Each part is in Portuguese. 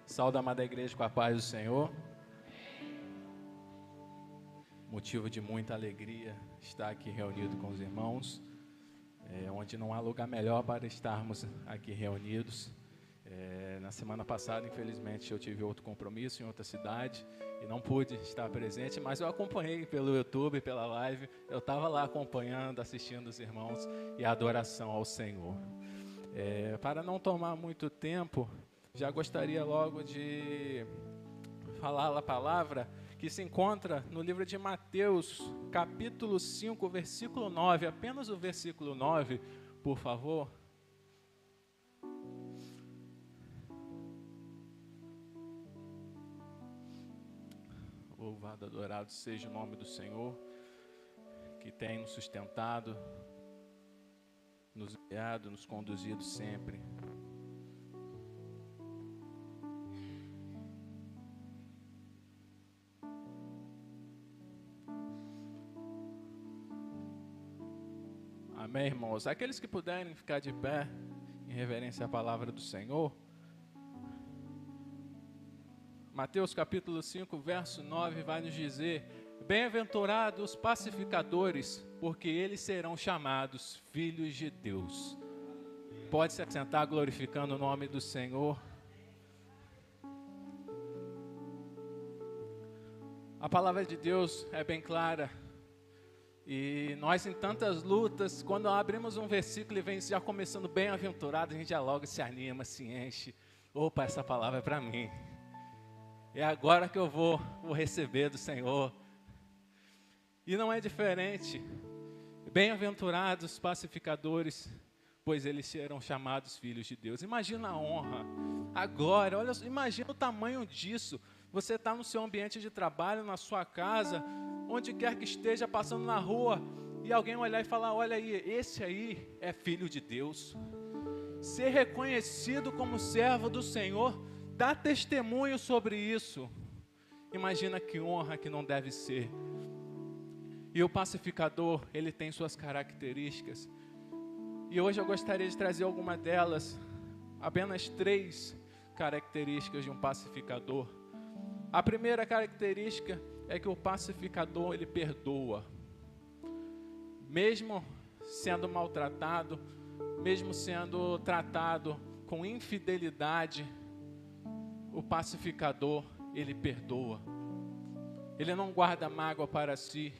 Saúde, amada igreja, com a paz do Senhor. Motivo de muita alegria estar aqui reunido com os irmãos, onde não há lugar melhor para estarmos aqui reunidos. Na semana passada, infelizmente, eu tive outro compromisso em outra cidade e não pude estar presente, mas eu acompanhei pelo YouTube, pela live. Eu estava lá acompanhando, assistindo os irmãos e a adoração ao Senhor. Para não tomar muito tempo, já gostaria logo de falar a palavra que se encontra no livro de Mateus, capítulo 5, versículo 9. Apenas o versículo 9, por favor. Louvado, adorado seja o nome do Senhor, que tem nos sustentado, nos guiado, nos conduzido sempre. Amém, irmãos? Aqueles que puderem ficar de pé em reverência à palavra do Senhor. Mateus capítulo 5, verso 9 vai nos dizer: bem-aventurados os pacificadores, porque eles serão chamados filhos de Deus. Pode se assentar glorificando o nome do Senhor. A palavra de Deus é bem clara. E nós, em tantas lutas, quando abrimos um versículo e vem já começando bem-aventurado, a gente já logo se anima, se enche. Opa, essa palavra é para mim. É agora que eu vou receber do Senhor. E não é diferente. Bem-aventurados os pacificadores, pois eles serão chamados filhos de Deus. Imagina a honra, a glória. Olha, imagina o tamanho disso. Você está no seu ambiente de trabalho, na sua casa, onde quer que esteja, passando na rua, e alguém olhar e falar: olha aí, esse aí é filho de Deus. Ser reconhecido como servo do Senhor, dá testemunho sobre isso. Imagina que honra que não deve ser. E o pacificador, ele tem suas características. E hoje eu gostaria de trazer alguma delas, apenas 3 características de um pacificador. A primeira característica é que o pacificador, ele perdoa. Mesmo sendo maltratado, mesmo sendo tratado com infidelidade, o pacificador, ele perdoa. Ele não guarda mágoa para si.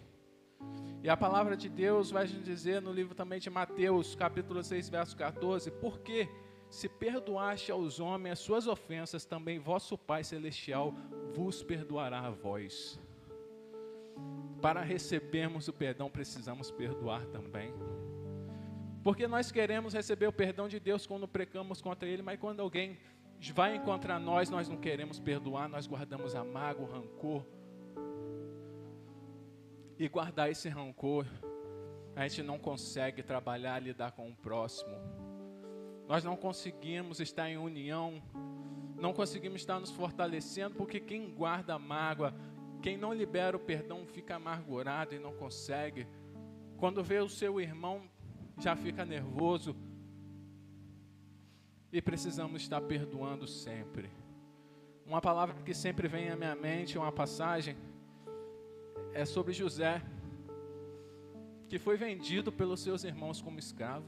E a palavra de Deus vai nos dizer no livro também de Mateus, capítulo 6, verso 14, porque se perdoaste aos homens as suas ofensas, também vosso Pai Celestial vos perdoará a vós. Para recebermos o perdão, precisamos perdoar também. Porque nós queremos receber o perdão de Deus quando pecamos contra Ele, mas quando alguém vai encontrar nós não queremos perdoar, nós guardamos a mágoa, o rancor. E guardar esse rancor, a gente não consegue trabalhar, lidar com o próximo. Nós não conseguimos estar em união, não conseguimos estar nos fortalecendo, porque quem guarda a mágoa, quem não libera o perdão, fica amargurado e não consegue. Quando vê o seu irmão, já fica nervoso. E precisamos estar perdoando sempre. Uma palavra que sempre vem à minha mente, uma passagem, é sobre José, que foi vendido pelos seus irmãos como escravo.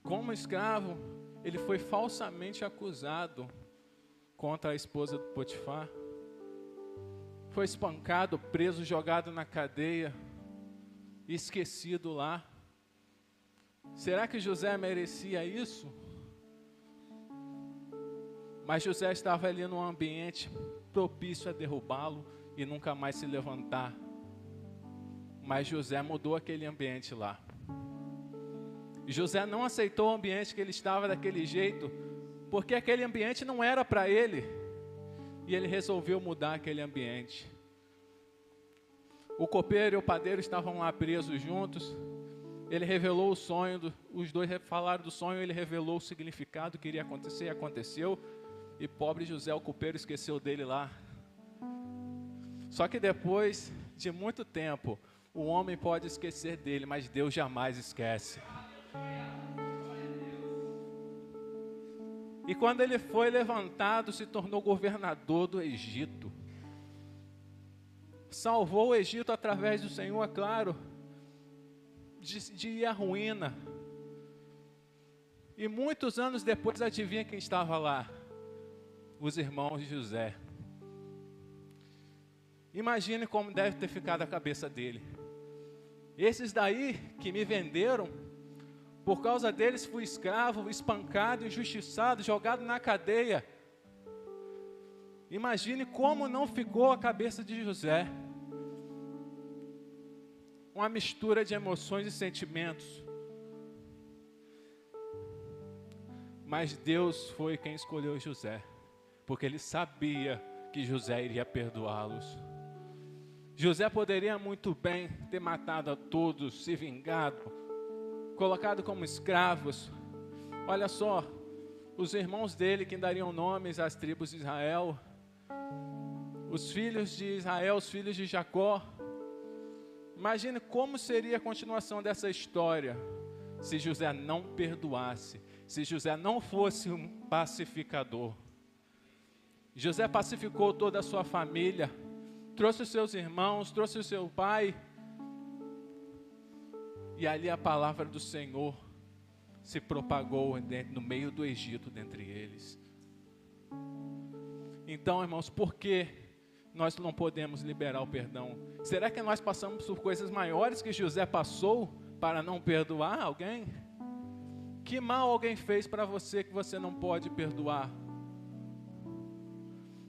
Como escravo, ele foi falsamente acusado contra a esposa do Potifar. Foi espancado, preso, jogado na cadeia, esquecido lá. Será que José merecia isso? Mas José estava ali num ambiente propício a derrubá-lo e nunca mais se levantar. Mas José mudou aquele ambiente lá. José não aceitou o ambiente que ele estava daquele jeito, porque aquele ambiente não era para ele. E ele resolveu mudar aquele ambiente. O copeiro e o padeiro estavam lá presos juntos. Ele revelou o sonho, os dois falaram do sonho, ele revelou o significado que iria acontecer e aconteceu. E pobre José, o copeiro, esqueceu dele lá. Só que depois de muito tempo, o homem pode esquecer dele, mas Deus jamais esquece. E quando ele foi levantado, se tornou governador do Egito. Salvou o Egito através do Senhor, é claro, de ir à ruína. E muitos anos depois, adivinha quem estava lá? Os irmãos de José. Imagine como deve ter ficado a cabeça dele. Esses daí que me venderam, por causa deles fui escravo, espancado, injustiçado, jogado na cadeia. Imagine como não ficou a cabeça de José. Uma mistura de emoções e sentimentos. Mas Deus foi quem escolheu José, porque Ele sabia que José iria perdoá-los. José poderia muito bem ter matado a todos, se vingado, colocado como escravos. Olha só, os irmãos dele que dariam nomes às tribos de Israel, os filhos de Israel, os filhos de Jacó. Imagine como seria a continuação dessa história se José não perdoasse, se José não fosse um pacificador. José pacificou toda a sua família, trouxe os seus irmãos, trouxe o seu pai. E ali a palavra do Senhor se propagou no meio do Egito, dentre eles. Então, irmãos, por que nós não podemos liberar o perdão? Será que nós passamos por coisas maiores que José passou para não perdoar alguém? Que mal alguém fez para você que você não pode perdoar?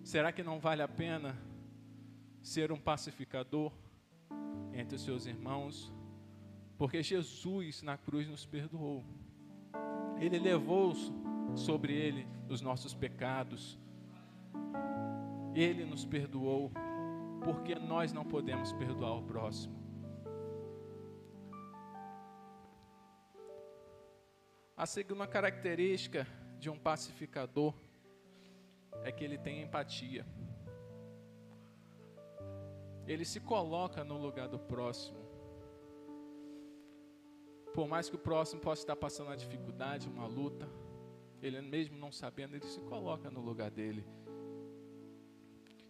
Será que não vale a pena ser um pacificador entre os seus irmãos? Porque Jesus na cruz nos perdoou. Ele levou sobre Ele os nossos pecados. Ele nos perdoou. Porque nós não podemos perdoar o próximo. A segunda característica de um pacificador é que ele tem empatia. Ele se coloca no lugar do próximo. Por mais que o próximo possa estar passando uma dificuldade, uma luta, ele mesmo não sabendo, ele se coloca no lugar dele.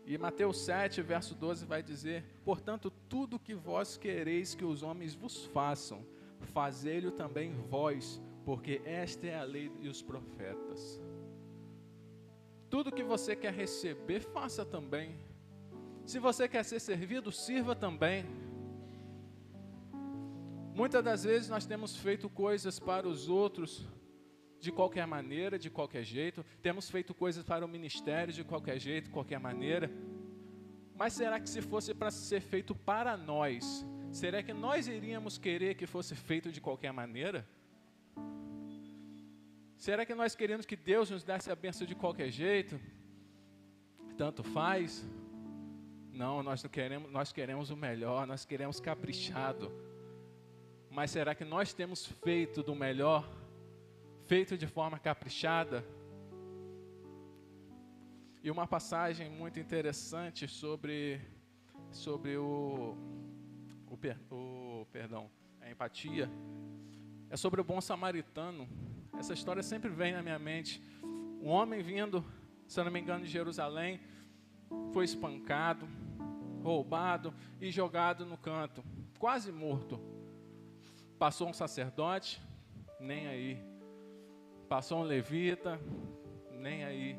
E Mateus 7, verso 12 vai dizer: portanto, tudo que vós quereis que os homens vos façam, fazei-lo também vós, porque esta é a lei e os profetas. Tudo que você quer receber, faça também. Se você quer ser servido, sirva também. Muitas das vezes nós temos feito coisas para os outros de qualquer maneira, de qualquer jeito. Temos feito coisas para o ministério de qualquer jeito, de qualquer maneira. Mas será que se fosse para ser feito para nós, será que nós iríamos querer que fosse feito de qualquer maneira? Será que nós queremos que Deus nos desse a bênção de qualquer jeito? Tanto faz? Não, nós queremos o melhor, nós queremos caprichado. Mas será que nós temos feito do melhor? Feito de forma caprichada? E uma passagem muito interessante sobre a empatia, é sobre o bom samaritano. Essa história sempre vem na minha mente. Um homem vindo, se eu não me engano, de Jerusalém, foi espancado, roubado e jogado no canto, quase morto. Passou um sacerdote, nem aí. Passou um levita, nem aí.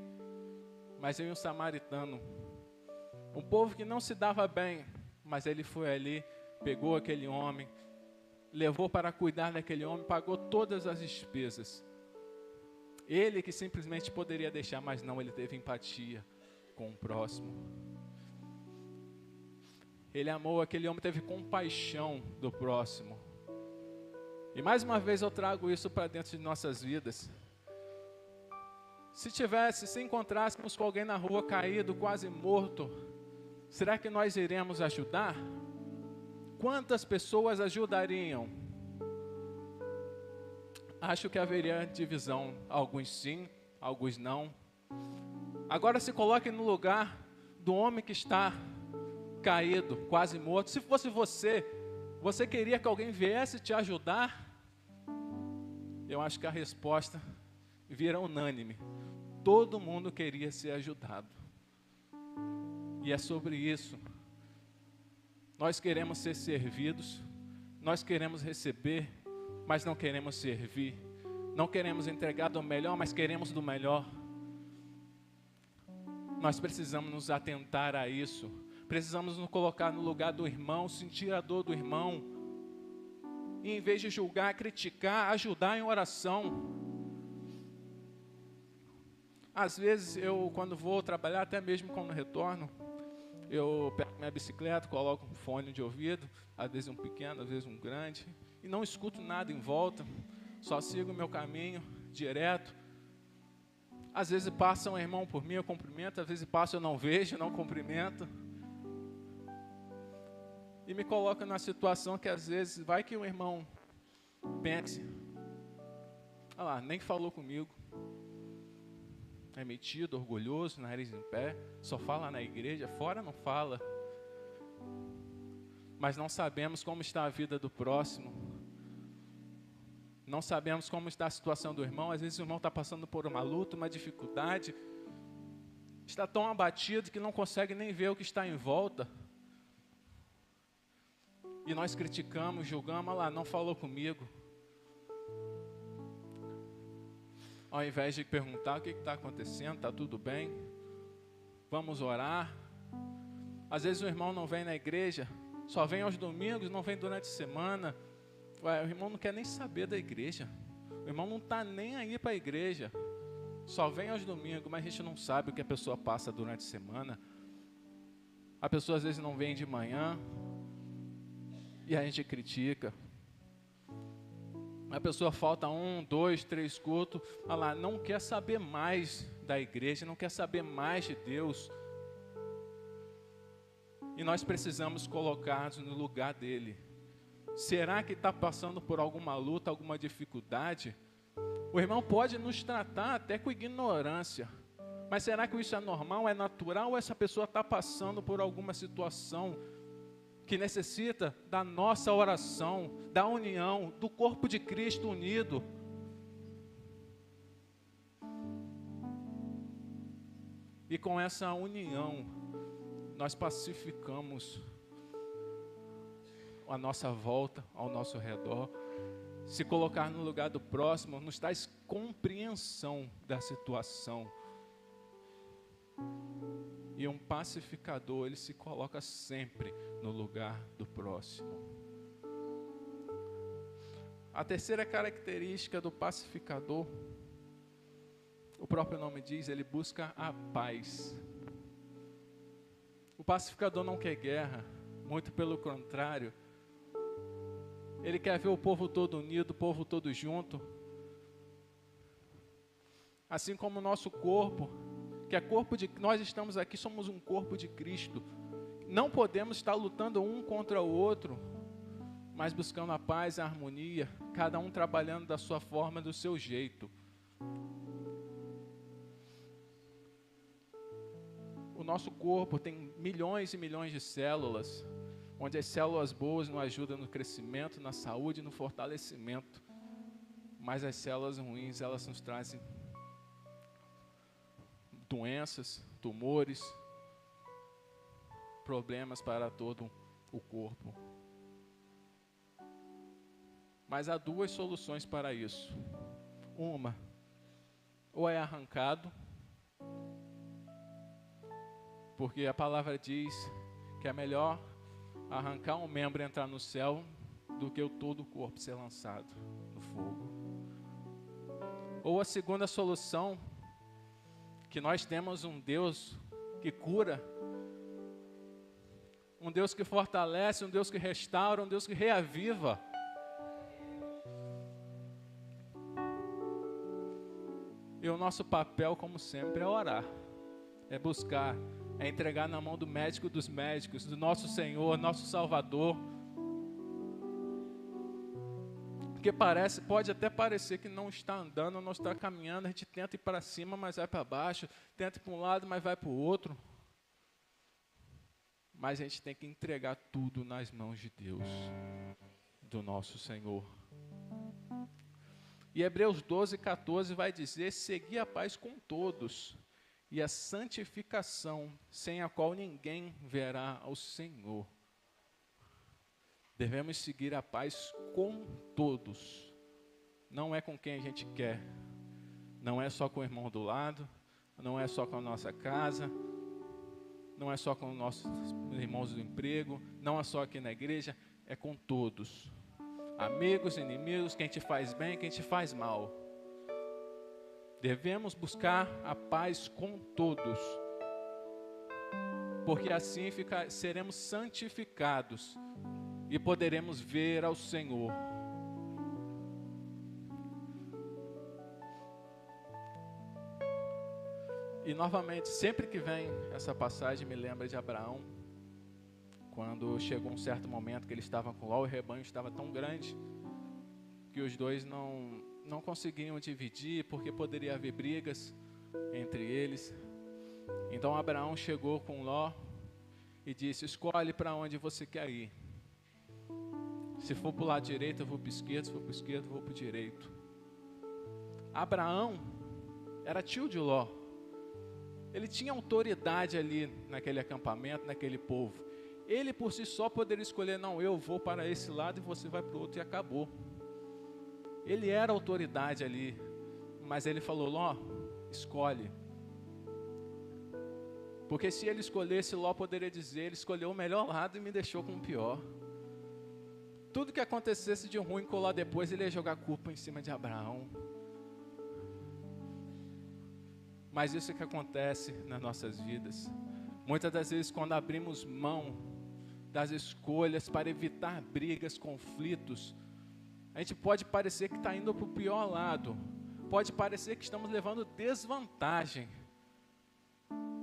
Mas veio um samaritano, um povo que não se dava bem, mas ele foi ali, pegou aquele homem, levou para cuidar daquele homem, pagou todas as despesas. Ele que simplesmente poderia deixar, mas não, ele teve empatia com o próximo. Ele amou aquele homem, teve compaixão do próximo. E mais uma vez eu trago isso para dentro de nossas vidas. Se encontrássemos com alguém na rua caído, quase morto, será que nós iremos ajudar? Quantas pessoas ajudariam? Acho que haveria divisão, alguns sim, alguns não. Agora se coloque no lugar do homem que está caído, quase morto. Se fosse você queria que alguém viesse te ajudar? Eu acho que a resposta vira unânime. Todo mundo queria ser ajudado. E é sobre isso. Nós queremos ser servidos, nós queremos receber, mas não queremos servir. Não queremos entregar do melhor, mas queremos do melhor. Nós precisamos nos atentar a isso. Precisamos nos colocar no lugar do irmão, sentir a dor do irmão. E em vez de julgar, criticar, ajudar em oração. Às vezes, quando vou trabalhar, até mesmo quando retorno, eu pego minha bicicleta, coloco um fone de ouvido, às vezes um pequeno, às vezes um grande, e não escuto nada em volta, só sigo o meu caminho direto. Às vezes passa um irmão por mim, eu cumprimento, às vezes passa eu não vejo, não cumprimento. E me coloca numa situação que às vezes vai que o irmão pense, olha lá, nem falou comigo. É metido, orgulhoso, nariz em pé, só fala na igreja, fora não fala. Mas não sabemos como está a vida do próximo. Não sabemos como está a situação do irmão. Às vezes o irmão está passando por uma luta, uma dificuldade. Está tão abatido que não consegue nem ver o que está em volta. E nós criticamos, julgamos, olha lá, não falou comigo. Ao invés de perguntar o que está acontecendo, está tudo bem? Vamos orar. Às vezes o irmão não vem na igreja, só vem aos domingos, não vem durante a semana. O irmão não quer nem saber da igreja. O irmão não está nem aí para a igreja. Só vem aos domingos, mas a gente não sabe o que a pessoa passa durante a semana. A pessoa às vezes não vem de manhã e a gente critica. A pessoa falta 1, 2, 3 cultos, olha lá, não quer saber mais da igreja, não quer saber mais de Deus. E nós precisamos colocar-nos no lugar dele. Será que está passando por alguma luta, alguma dificuldade? O irmão pode nos tratar até com ignorância, mas será que isso é normal, é natural, ou essa pessoa está passando por alguma situação que necessita da nossa oração, da união, do corpo de Cristo unido? E com essa união, nós pacificamos a nossa volta, ao nosso redor. Se colocar no lugar do próximo, nos traz compreensão da situação. E um pacificador, ele se coloca sempre no lugar do próximo. A terceira característica do pacificador, o próprio nome diz, ele busca a paz. O pacificador não quer guerra, muito pelo contrário. Ele quer ver o povo todo unido, o povo todo junto. Assim como o nosso corpo, que é corpo de... Nós estamos aqui, somos um corpo de Cristo. Não podemos estar lutando um contra o outro, mas buscando a paz e a harmonia, cada um trabalhando da sua forma, do seu jeito. O nosso corpo tem milhões e milhões de células, onde as células boas nos ajudam no crescimento, na saúde, no fortalecimento. Mas as células ruins, elas nos trazem doenças, tumores, problemas para todo o corpo. Mas há duas soluções para isso. Uma, ou é arrancado, porque a palavra diz que é melhor arrancar um membro e entrar no céu do que todo o corpo ser lançado no fogo. Ou a segunda solução, que nós temos um Deus que cura, um Deus que fortalece, um Deus que restaura, um Deus que reaviva. E o nosso papel, como sempre, é orar, é buscar, é entregar na mão do médico dos médicos, do nosso Senhor, nosso Salvador. Porque pode até parecer que não está andando, não está caminhando, a gente tenta ir para cima, mas vai para baixo, tenta ir para um lado, mas vai para o outro. Mas a gente tem que entregar tudo nas mãos de Deus, do nosso Senhor. E Hebreus 12:14 vai dizer: segui a paz com todos e a santificação, sem a qual ninguém verá ao Senhor. Devemos seguir a paz com todos. Não é com quem a gente quer. Não é só com o irmão do lado, não é só com a nossa casa, não é só com os nossos irmãos do emprego, não é só aqui na igreja, é com todos. Amigos, inimigos, quem te faz bem, quem te faz mal. Devemos buscar a paz com todos, porque assim seremos santificados e poderemos ver ao Senhor. E novamente, sempre que vem essa passagem, me lembra de Abraão, quando chegou um certo momento que ele estava com Ló, o rebanho estava tão grande que os dois não conseguiam dividir, porque poderia haver brigas entre eles. Então Abraão chegou com Ló e disse: escolhe para onde você quer ir. Se for para o lado direito, eu vou para o esquerdo. Se for para o esquerdo, eu vou para o direito. Abraão era tio de Ló. Ele tinha autoridade ali naquele acampamento, naquele povo. Ele por si só poderia escolher: não, eu vou para esse lado e você vai para o outro, e acabou. Ele era autoridade ali, mas ele falou: Ló, escolhe. Porque se ele escolhesse, Ló poderia dizer: ele escolheu o melhor lado e me deixou com o pior. Tudo que acontecesse de ruim com Ló depois, ele ia jogar culpa em cima de Abraão. Mas isso é que acontece nas nossas vidas. Muitas das vezes, quando abrimos mão das escolhas para evitar brigas, conflitos, a gente pode parecer que está indo para o pior lado, pode parecer que estamos levando desvantagem,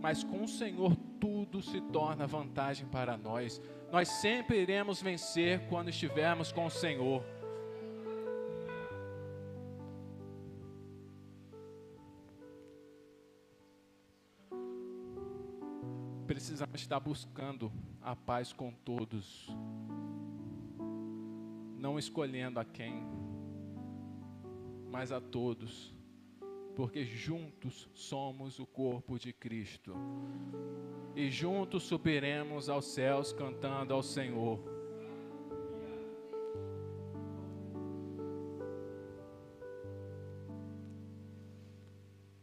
mas com o Senhor tudo se torna vantagem para nós. Nós sempre iremos vencer quando estivermos com o Senhor. Precisamos estar buscando a paz com todos, não escolhendo a quem, mas a todos, porque juntos somos o corpo de Cristo, e juntos subiremos aos céus cantando ao Senhor.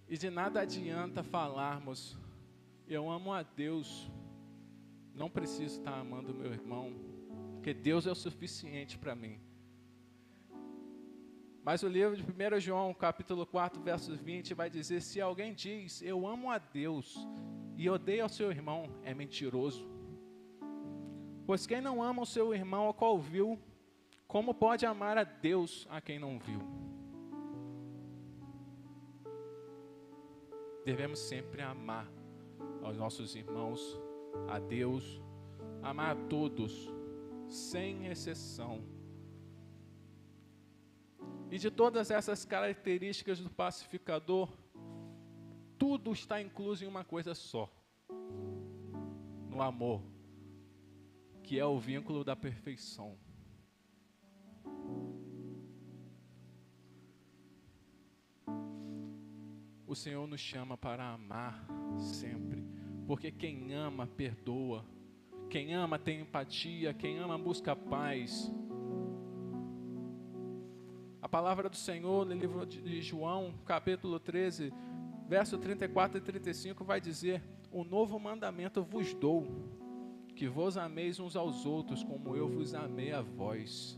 E de nada adianta falarmos: eu amo a Deus, não preciso estar amando o meu irmão, porque Deus é o suficiente para mim. Mas o livro de 1 João, capítulo 4, versos 20, vai dizer: se alguém diz, eu amo a Deus, e odeia o seu irmão, é mentiroso. Pois quem não ama o seu irmão, ao qual viu, como pode amar a Deus a quem não viu? Devemos sempre amar aos nossos irmãos, a Deus, amar a todos, sem exceção. E de todas essas características do pacificador, tudo está incluso em uma coisa só: no amor, que é o vínculo da perfeição. O Senhor nos chama para amar sempre, porque quem ama perdoa, quem ama tem empatia, quem ama busca paz. A palavra do Senhor no livro de João, capítulo 13, verso 34 e 35 vai dizer: um novo mandamento vos dou, que vos ameis uns aos outros como eu vos amei a vós,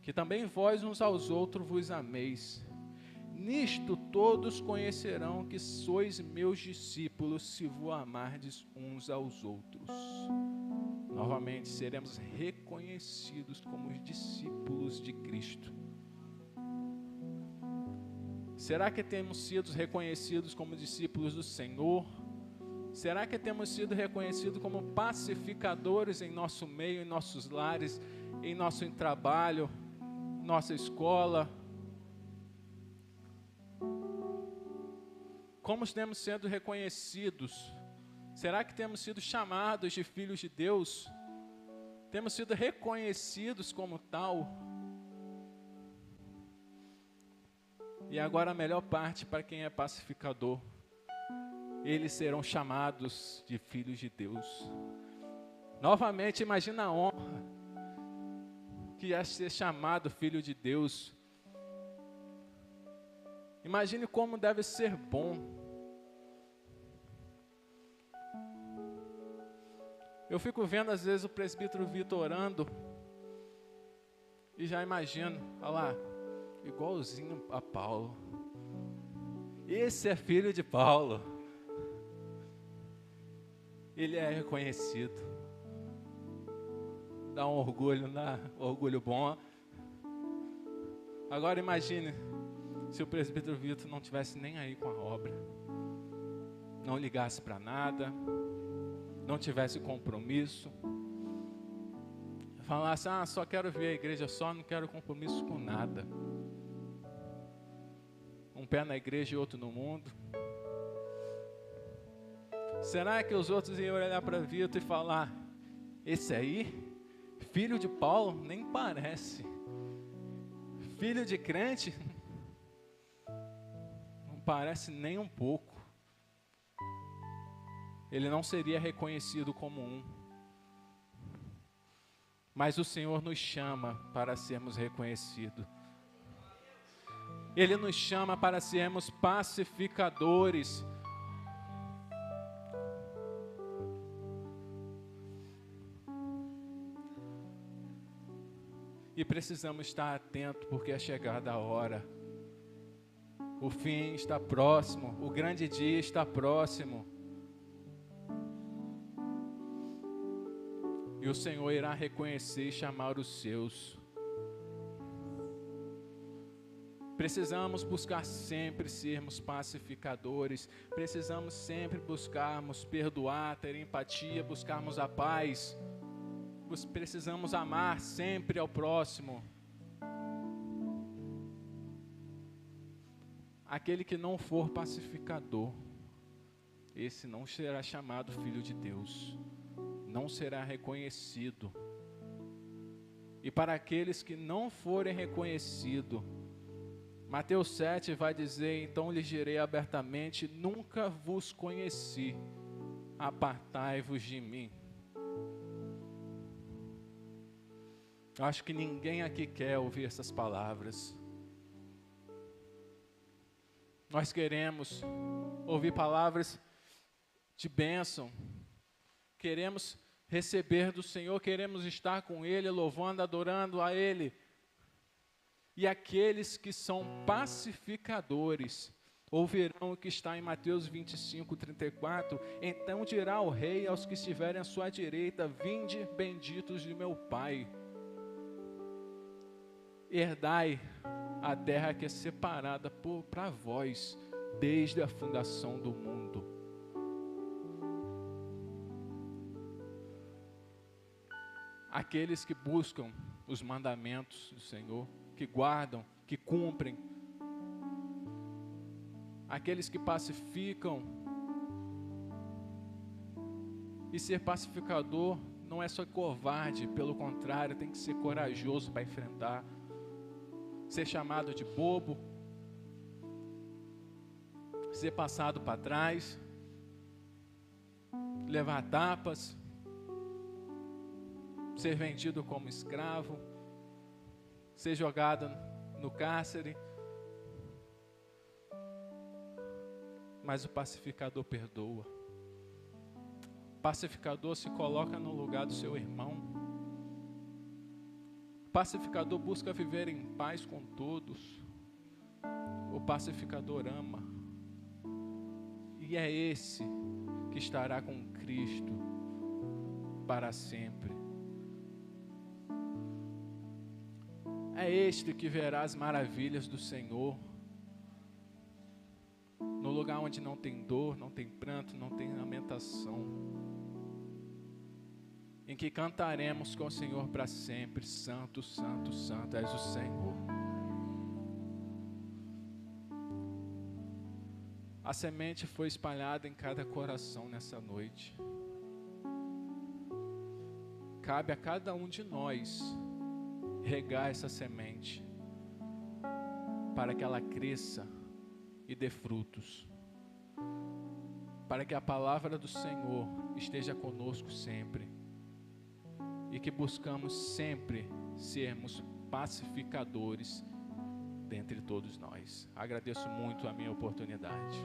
que também vós uns aos outros vos ameis. Nisto todos conhecerão que sois meus discípulos, se vos amardes uns aos outros. Novamente, seremos reconhecidos como os discípulos de Cristo. Será que temos sido reconhecidos como discípulos do Senhor? Será que temos sido reconhecidos como pacificadores em nosso meio, em nossos lares, em nosso trabalho, nossa escola? Como temos sido reconhecidos? Será que temos sido chamados de filhos de Deus? Temos sido reconhecidos como tal? E agora a melhor parte para quem é pacificador: eles serão chamados de filhos de Deus. Novamente, imagina a honra que é ser chamado filho de Deus. Imagine como deve ser bom. Eu fico vendo às vezes o presbítero Vitor orando e já imagino, olha lá, igualzinho a Paulo. Esse é filho de Paulo. Ele é reconhecido. Dá um orgulho, orgulho bom. Agora imagine se o presbítero Vitor não tivesse nem aí com a obra, não ligasse para nada, não tivesse compromisso, falasse, só quero ver a igreja só, não quero compromisso com nada. Um pé na igreja e outro no mundo. Será que os outros iam olhar para Vitor e falar, esse aí, filho de Paulo, nem parece. Filho de crente, não parece nem um pouco. Ele não seria reconhecido como um. Mas o Senhor nos chama para sermos reconhecidos. Ele nos chama para sermos pacificadores. E precisamos estar atentos, porque é chegada a hora. O fim está próximo, o grande dia está próximo. E o Senhor irá reconhecer e chamar os seus. Precisamos buscar sempre sermos pacificadores. Precisamos sempre buscarmos perdoar, ter empatia, buscarmos a paz. Precisamos amar sempre ao próximo. Aquele que não for pacificador, esse não será chamado filho de Deus, não será reconhecido. E para aqueles que não forem reconhecidos, Mateus 7 vai dizer, então lhes direi abertamente, nunca vos conheci, apartai-vos de mim. Eu acho que ninguém aqui quer ouvir essas palavras. Nós queremos ouvir palavras de bênção. Queremos receber do Senhor, queremos estar com Ele, louvando, adorando a Ele. E aqueles que são pacificadores ouvirão o que está em Mateus 25, 34. Então dirá o rei aos que estiverem à sua direita, vinde benditos de meu Pai. Herdai a terra que é separada para vós, desde a fundação do mundo. Aqueles que buscam os mandamentos do Senhor, que guardam, que cumprem. Aqueles que pacificam. E ser pacificador não é só covarde, pelo contrário, tem que ser corajoso para enfrentar. Ser chamado de bobo, ser passado para trás, levar tapas, ser vendido como escravo, ser jogado no cárcere. Mas o pacificador perdoa. O pacificador se coloca no lugar do seu irmão. O pacificador busca viver em paz com todos. O pacificador ama. E é esse que estará com Cristo para sempre. É este que verá as maravilhas do Senhor. No lugar onde não tem dor, não tem pranto, não tem lamentação. Em que cantaremos com o Senhor para sempre. Santo, santo, santo és o Senhor. A semente foi espalhada em cada coração nessa noite. Cabe a cada um de nós regar essa semente. para que ela cresça e dê frutos, para que a palavra do Senhor esteja conosco sempre, e que buscamos sempre sermos pacificadores dentre todos nós. Agradeço muito a minha oportunidade.